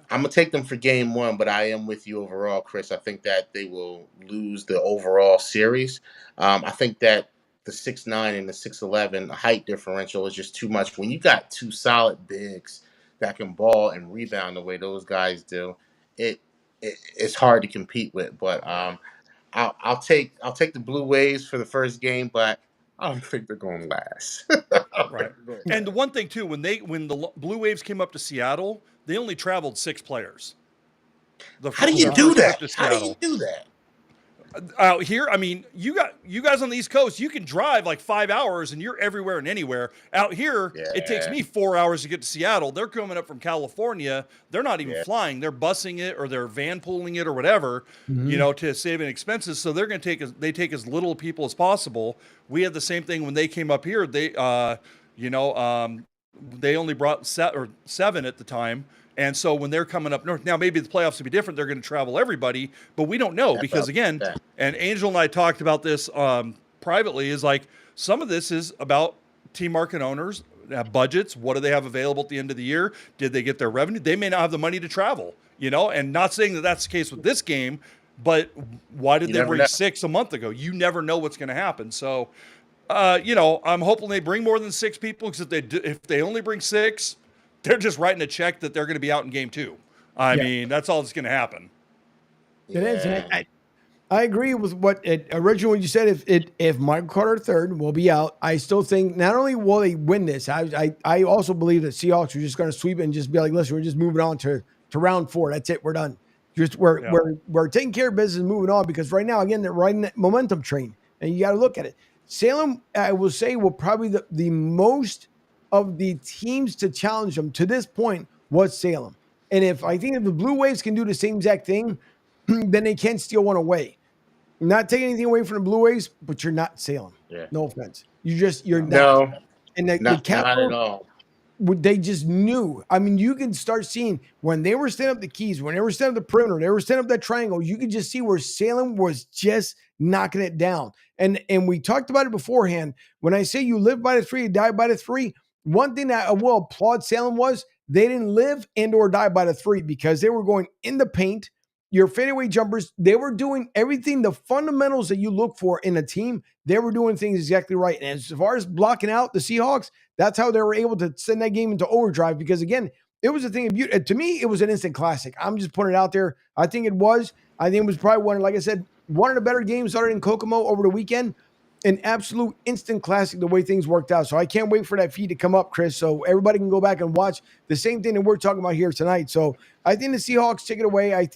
going to take them for game 1, but I am with you overall, Chris. I think that they will lose the overall series. I think that the 6'9" and the 6'11" height differential is just too much. When you got 2 solid bigs that can ball and rebound the way those guys do, it's hard to compete with. But I'll take the Blue Waves for the first game, but I don't think they're going to last. Right. And the one thing too, when the Blue Waves came up to Seattle, they only traveled 6 players. How do you do that? How do you do that? Out here, I mean, you guys on the East Coast, you can drive like 5 hours and you're everywhere and anywhere. Out here, It takes me 4 hours to get to Seattle. They're coming up from California. They're not even flying. They're busing it or they're van pooling it or whatever, to save in expenses. So they're going to take as little people as possible. We had the same thing when they came up here. They, They only brought 7 at the time. And so when they're coming up north, now maybe the playoffs will be different. They're going to travel everybody, but we don't know because again, and Angel and I talked about this privately, is like some of this is about team market owners have budgets. What do they have available at the end of the year? Did they get their revenue? They may not have the money to travel, and not saying that that's the case with this game, but why did they bring 6 a month ago? You never know what's going to happen. So, I'm hoping they bring more than 6 people, because if they only bring 6, they're just writing a check that they're going to be out in game 2. I mean, that's all that's going to happen. It is. And I agree with what originally you said. If Michael Carter III will be out, I still think not only will they win this, I also believe that Seahawks are just going to sweep it and just be like, listen, we're just moving on to round 4. That's it. We're done. We're taking care of business and moving on, because right now, again, they're riding that momentum train, and you got to look at it. Salem, I will say, will probably the most of the teams to challenge them to this point was Salem. And if the Blue Waves can do the same exact thing, then they can steal one away. Not taking anything away from the Blue Waves, but you're not Salem. Yeah. No offense. You're not. No, and not at all. They just knew. I mean, you can start seeing when they were setting up the keys, when they were setting up the perimeter, they were setting up that triangle. You could just see where Salem was just knocking it down. And we talked about it beforehand. When I say you live by the 3, you die by the 3, one thing that I will applaud Salem was they didn't live and or die by the 3, because they were going in the paint. Your fadeaway jumpers, they were doing everything, the fundamentals that you look for in a team, they were doing things exactly right. And as far as blocking out the Seahawks, that's how they were able to send that game into overdrive, because, again, it was a thing of beauty. To me, it was an instant classic. I'm just putting it out there. I think it was probably one of the better games started in Kokomo over the weekend. An absolute instant classic, the way things worked out. So I can't wait for that feed to come up, Chris, so everybody can go back and watch the same thing that we're talking about here tonight. So I think the Seahawks take it away.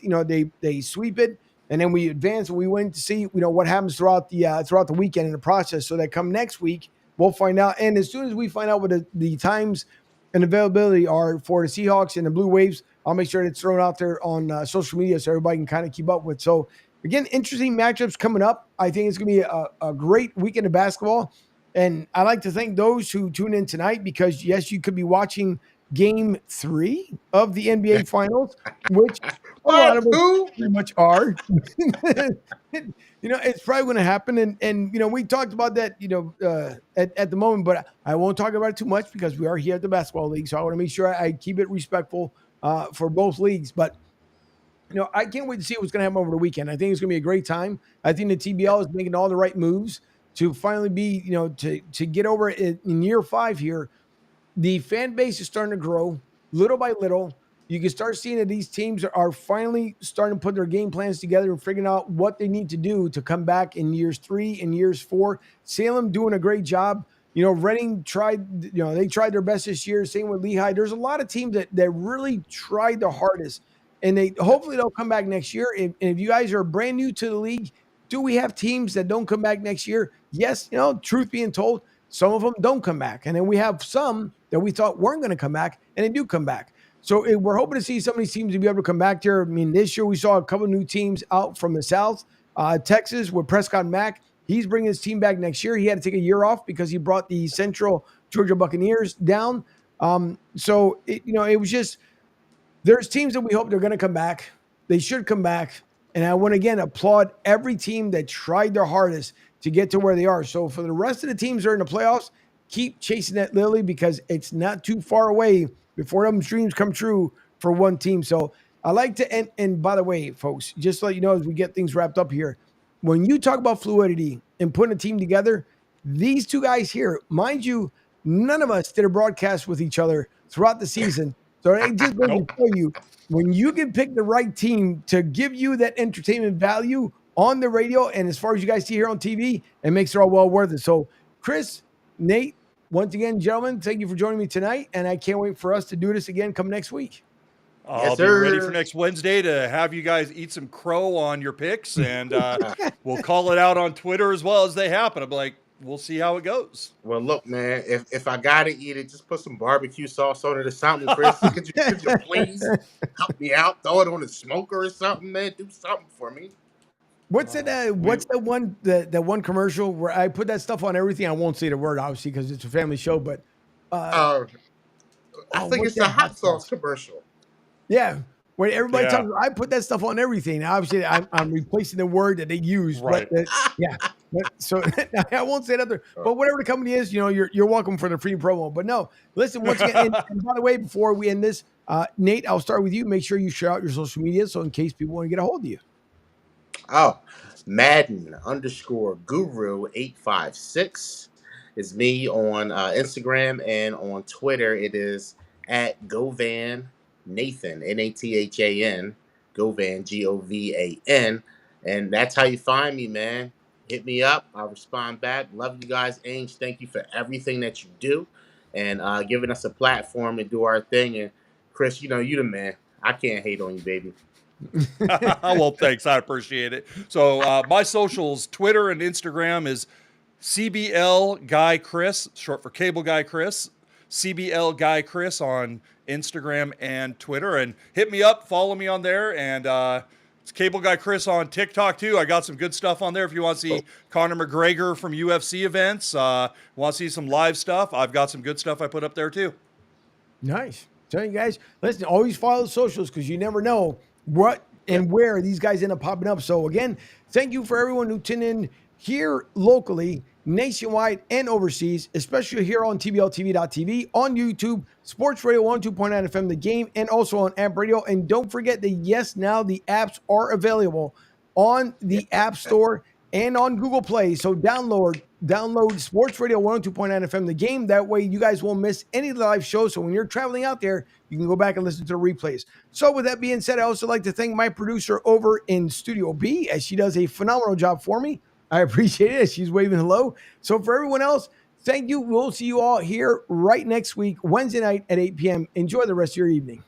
They sweep it, and then we advance, and we wait to see what happens throughout the weekend in the process, so that come next week we'll find out. And as soon as we find out what the times and availability are for the Seahawks and the Blue Waves, I'll make sure it's thrown out there on social media so everybody can kind of keep up with. So again, interesting matchups coming up. I think it's going to be a great weekend of basketball. And I'd like to thank those who tune in tonight, because, yes, you could be watching Game 3 of the NBA Finals, which a lot of us pretty much are. It's probably going to happen. And we talked about that, at the moment, but I won't talk about it too much, because we are here at the basketball league. So I want to make sure I keep it respectful for both leagues. But I can't wait to see what's going to happen over the weekend. I think it's going to be a great time. I think the TBL is making all the right moves to finally be, to get over it in year 5 here. The fan base is starting to grow little by little. You can start seeing that these teams are finally starting to put their game plans together and figuring out what they need to do to come back in years 3 and years 4. Salem doing a great job. Reading tried, they tried their best this year. Same with Lehigh. There's a lot of teams that really tried the hardest. And hopefully they'll come back next year. And if you guys are brand new to the league, do we have teams that don't come back next year? Yes, truth being told, some of them don't come back. And then we have some that we thought weren't going to come back, and they do come back. So we're hoping to see some of these teams to be able to come back there. I mean, this year we saw a couple of new teams out from the South. Texas with Prescott Mack. He's bringing his team back next year. He had to take a year off because he brought the Central Georgia Buccaneers down. So it was just – there's teams that we hope they're going to come back. They should come back. And I want to, again, applaud every team that tried their hardest to get to where they are. So for the rest of the teams that are in the playoffs, keep chasing that lily, because it's not too far away before them dreams come true for one team. So I like to end. And by the way, folks, just to let you know, as we get things wrapped up here, when you talk about fluidity and putting a team together, these two guys here, mind you, none of us did a broadcast with each other throughout the season. So I just want to tell you, when you can pick the right team to give you that entertainment value on the radio, and as far as you guys see here on TV, it makes it all well worth it. So Chris, Nate, once again, gentlemen, thank you for joining me tonight, and I can't wait for us to do this again come next week. I'll be ready for next Wednesday to have you guys eat some crow on your picks, and we'll call it out on Twitter as well as they happen. I'm like, we'll see how it goes. Well, look, man, if I got to eat it, just put some barbecue sauce on it or something, Chris. could you please help me out? Throw it on the smoker or something, man. Do something for me. What's that? What's the one commercial where I put that stuff on everything? I won't say the word, obviously, because it's a family show, but I Oh, think what's it's the that hot hot sauce sauce? commercial. Yeah. When everybody Yeah. talks, I put that stuff on everything. Obviously, I'm replacing the word that they use, but Right. yeah. But so I won't say that other, Oh, but whatever the company is, you're welcome for the free promo. But no, listen, once again, and by the way, before we end this, Nate, I'll start with you. Make sure you share out your social media so in case people want to get a hold of you. Oh, Madden underscore Guru 856 is me on Instagram, and on Twitter it is at Govan Nathan Nathan Govan Govan, and that's how you find me, man. Hit me up. I'll respond back. Love you guys, Ainge. Thank you for everything that you do, and giving us a platform to do our thing. And Chris, you the man. I can't hate on you, baby. Well, thanks. I appreciate it. So my socials, Twitter and Instagram is CBL Guy Chris, short for Cable Guy Chris. CBL Guy Chris on Instagram and Twitter. And hit me up, follow me on there. And it's Cable Guy Chris on TikTok too. I got some good stuff on there. If you want to see Conor McGregor from UFC events, want to see some live stuff, I've got some good stuff I put up there too. Nice. So you guys, listen, always follow the socials because you never know what Yep. and where these guys end up popping up. So again, thank you for everyone who tuned in here locally, nationwide, and overseas, especially here on TBLTV.tv, on YouTube, Sports Radio 102.9 FM, The Game, and also on Amp Radio. And don't forget that, yes, now the apps are available on the App Store and on Google Play. So download Sports Radio 102.9 FM, The Game. That way you guys won't miss any live shows. So when you're traveling out there, you can go back and listen to the replays. So with that being said, I also like to thank my producer over in Studio B, as she does a phenomenal job for me. I appreciate it as she's waving hello. So for everyone else, thank you. We'll see you all here right next week, Wednesday night at 8 p.m. Enjoy the rest of your evening.